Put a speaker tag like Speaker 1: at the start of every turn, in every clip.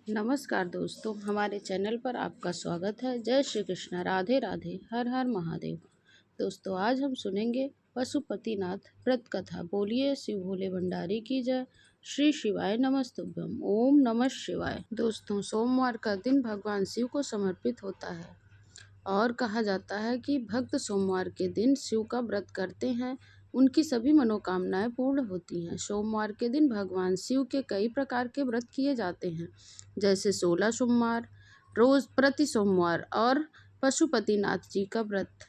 Speaker 1: नमस्कार दोस्तों, हमारे चैनल पर आपका स्वागत है। जय श्री कृष्ण, राधे राधे, हर हर महादेव। दोस्तों, आज हम सुनेंगे पशुपतिनाथ व्रत कथा। बोलिए शिव भोले भंडारी की जय। श्री शिवाय नमस्तुभ्यम। ओम नमः शिवाय। दोस्तों, सोमवार का दिन भगवान शिव को समर्पित होता है और कहा जाता है कि भक्त सोमवार के दिन शिव का व्रत करते हैं, उनकी सभी मनोकामनाएं पूर्ण होती हैं। सोमवार के दिन भगवान शिव के कई प्रकार के व्रत किए जाते हैं, जैसे 16 सोमवार, रोज प्रति सोमवार और पशुपतिनाथ जी का व्रत।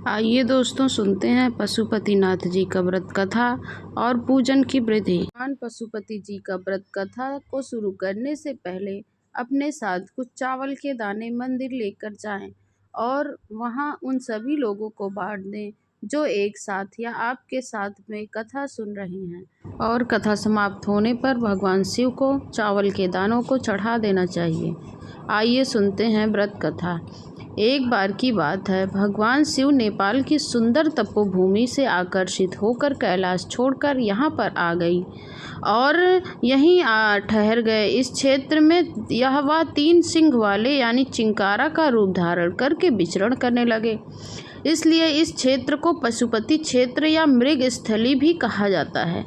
Speaker 1: आइए दोस्तों, सुनते हैं पशुपतिनाथ जी का व्रत कथा और पूजन की विधि। भगवान पशुपति जी का व्रत कथा को शुरू करने से पहले अपने साथ कुछ चावल के दाने मंदिर लेकर जाएं और वहां उन सभी लोगों को बांट दें जो एक साथ या आपके साथ में कथा सुन रहे हैं। और कथा समाप्त होने पर भगवान शिव को चावल के दानों को चढ़ा देना चाहिए। आइए सुनते हैं व्रत कथा। एक बार की बात है, भगवान शिव नेपाल की सुंदर तपोभूमि से आकर्षित होकर कैलाश छोड़कर यहाँ पर आ गई और यहीं ठहर गए। इस क्षेत्र में वह 3 सिंह वाले यानी चिंकारा का रूप धारण करके विचरण करने लगे। इसलिए इस क्षेत्र को पशुपति क्षेत्र या मृग स्थली भी कहा जाता है।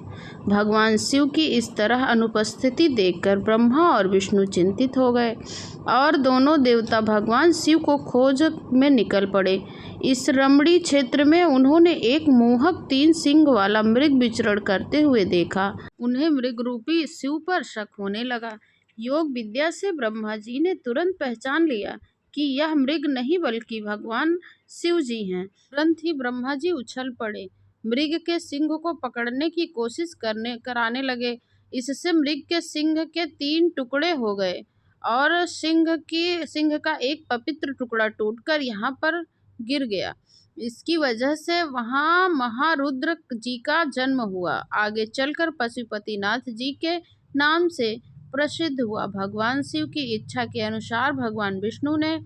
Speaker 1: भगवान शिव की इस तरह अनुपस्थिति देखकर ब्रह्मा और विष्णु चिंतित हो गए और दोनों देवता भगवान शिव को खोज में निकल पड़े। इस रमणीय क्षेत्र में उन्होंने एक मोहक 3 सिंग वाला मृग विचरण करते हुए देखा। उन्हें मृग रूपी शिव पर शक होने लगा। योग विद्या से ब्रह्मा जी ने तुरंत पहचान लिया कि यह मृग नहीं बल्कि भगवान शिव जी हैं। तुरंत ही ब्रह्मा जी उछल पड़े, मृग के सिंग को पकड़ने की कोशिश कराने लगे। इससे मृग के सिंग के 3 टुकड़े हो गए और सिंह का एक पवित्र टुकड़ा टूटकर यहाँ पर गिर गया। इसकी वजह से वहाँ महारुद्र जी का जन्म हुआ। आगे चलकर पशुपतिनाथ जी के नाम से प्रसिद्ध हुआ। भगवान शिव की इच्छा के अनुसार भगवान विष्णु ने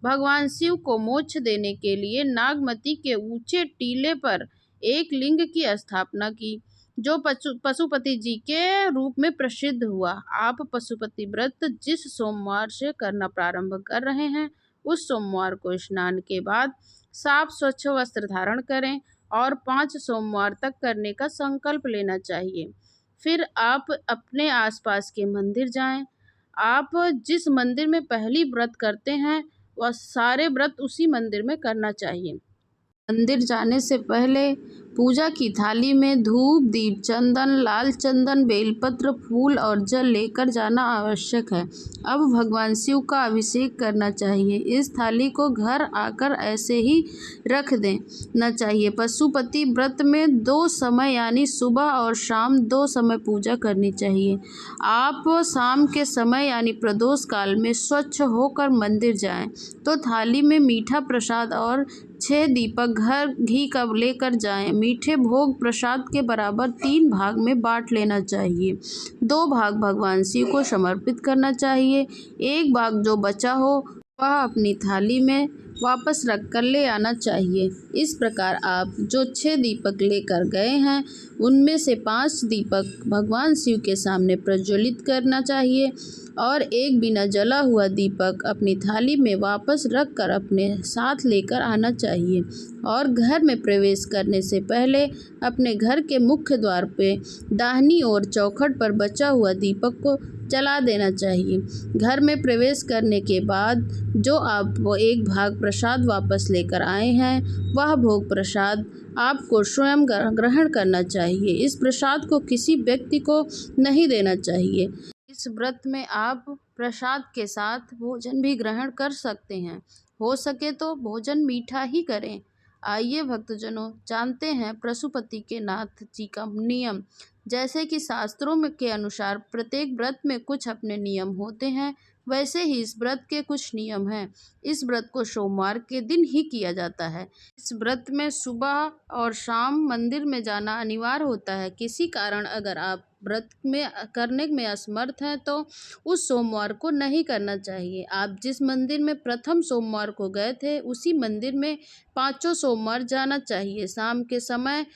Speaker 1: भगवान शिव को मोक्ष देने के लिए नागमती के ऊंचे टीले पर एक लिंग की स्थापना की, जो पशुपति जी के रूप में प्रसिद्ध हुआ। आप पशुपति व्रत जिस सोमवार से करना प्रारंभ कर रहे हैं, उस सोमवार को स्नान के बाद साफ स्वच्छ वस्त्र धारण करें और 5 सोमवार तक करने का संकल्प लेना चाहिए। फिर आप अपने आसपास के मंदिर जाएं। आप जिस मंदिर में पहली व्रत करते हैं, वह सारे व्रत उसी मंदिर में करना चाहिए। मंदिर जाने से पहले पूजा की थाली में धूप, दीप, चंदन, लाल चंदन, बेलपत्र, फूल और जल लेकर जाना आवश्यक है। अब भगवान शिव का अभिषेक करना चाहिए। इस थाली को घर आकर ऐसे ही रख देना चाहिए। पशुपति व्रत में 2 समय यानी सुबह और शाम 2 समय पूजा करनी चाहिए। आप शाम के समय यानी प्रदोष काल में स्वच्छ होकर मंदिर जाएं तो थाली में मीठा प्रसाद और 6 दीपक घर घी का लेकर जाएं। मीठे भोग प्रसाद के बराबर 3 भाग में बांट लेना चाहिए। 2 भाग भगवान शिव को समर्पित करना चाहिए। एक भाग जो बचा हो वह अपनी थाली में वापस रख कर ले आना चाहिए। इस प्रकार आप जो 6 दीपक लेकर गए हैं, उनमें से 5 दीपक भगवान शिव के सामने प्रज्वलित करना चाहिए और एक बिना जला हुआ दीपक अपनी थाली में वापस रख कर अपने साथ लेकर आना चाहिए। और घर में प्रवेश करने से पहले अपने घर के मुख्य द्वार पे दाहिनी ओर चौखट पर बचा हुआ दीपक को जला देना चाहिए। घर में प्रवेश करने के बाद जो आप वो एक भाग प्रसाद वापस लेकर आए हैं, वह भोग प्रसाद आपको स्वयं ग्रहण करना चाहिए। इस प्रसाद को किसी व्यक्ति को नहीं देना चाहिए। इस व्रत में आप प्रसाद के साथ भोजन भी ग्रहण कर सकते हैं। हो सके तो भोजन मीठा ही करें। आइए भक्तजनों, जानते हैं पशुपति के नाथ जी का नियम। जैसे कि शास्त्रों में के अनुसार प्रत्येक व्रत में कुछ अपने नियम होते हैं, वैसे ही इस व्रत के कुछ नियम हैं। इस व्रत को सोमवार के दिन ही किया जाता है। इस व्रत में सुबह और शाम मंदिर में जाना अनिवार्य होता है। किसी कारण अगर आप व्रत में करने में असमर्थ हैं तो उस सोमवार को नहीं करना चाहिए। आप जिस मंदिर में प्रथम सोमवार को गए थे, उसी मंदिर में 5 सोमवार जाना चाहिए। शाम के समय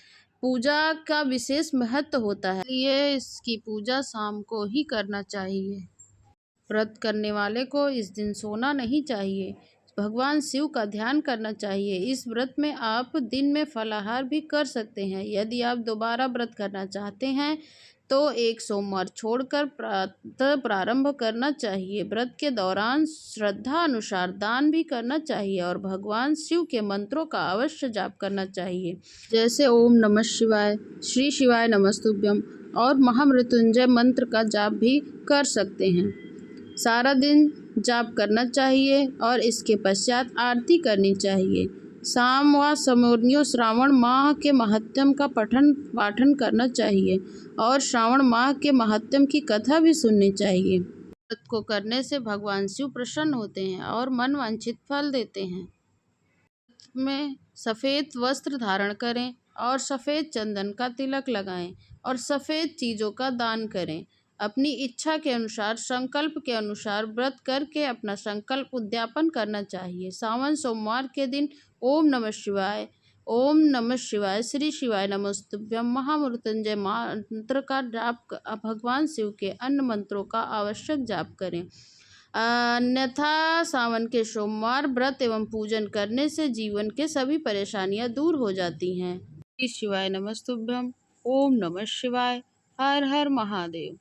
Speaker 1: पूजा का विशेष महत्व होता है, इसलिए इसकी पूजा शाम को ही करना चाहिए। व्रत करने वाले को इस दिन सोना नहीं चाहिए, भगवान शिव का ध्यान करना चाहिए। इस व्रत में आप दिन में फलाहार भी कर सकते हैं। यदि आप दोबारा व्रत करना चाहते हैं तो एक सोमवार छोड़कर प्रातः प्रारंभ करना चाहिए। व्रत के दौरान श्रद्धा अनुसार दान भी करना चाहिए और भगवान शिव के मंत्रों का अवश्य जाप करना चाहिए, जैसे ओम नमः शिवाय, श्री शिवाय नमस्तुभ्यम और महामृत्युंजय मंत्र का जाप भी कर सकते हैं। सारा दिन जाप करना चाहिए और इसके पश्चात आरती करनी चाहिए। शाम व समोन्यो श्रावण माह के महात्म्य का पठन पाठन करना चाहिए और श्रावण माह के महात्म्य की कथा भी सुननी चाहिए। व्रत को करने से भगवान शिव प्रसन्न होते हैं और मन वांछित फल देते हैं। में सफ़ेद वस्त्र धारण करें और सफ़ेद चंदन का तिलक लगाएं और सफ़ेद चीज़ों का दान करें। अपनी इच्छा के अनुसार, संकल्प के अनुसार व्रत करके अपना संकल्प उद्यापन करना चाहिए। सावन सोमवार के दिन ओम नमः शिवाय, ओम नमः शिवाय, श्री शिवाय नमस्तुभ्यम महामृत्युंजय मंत्र का जाप, भगवान शिव के अन्य मंत्रों का आवश्यक जाप करें। अन्यथा सावन के सोमवार व्रत एवं पूजन करने से जीवन के सभी परेशानियां दूर हो जाती हैं। श्री शिवाय नमस्तुभ्यम, ओम नमः शिवाय, हर हर महादेव।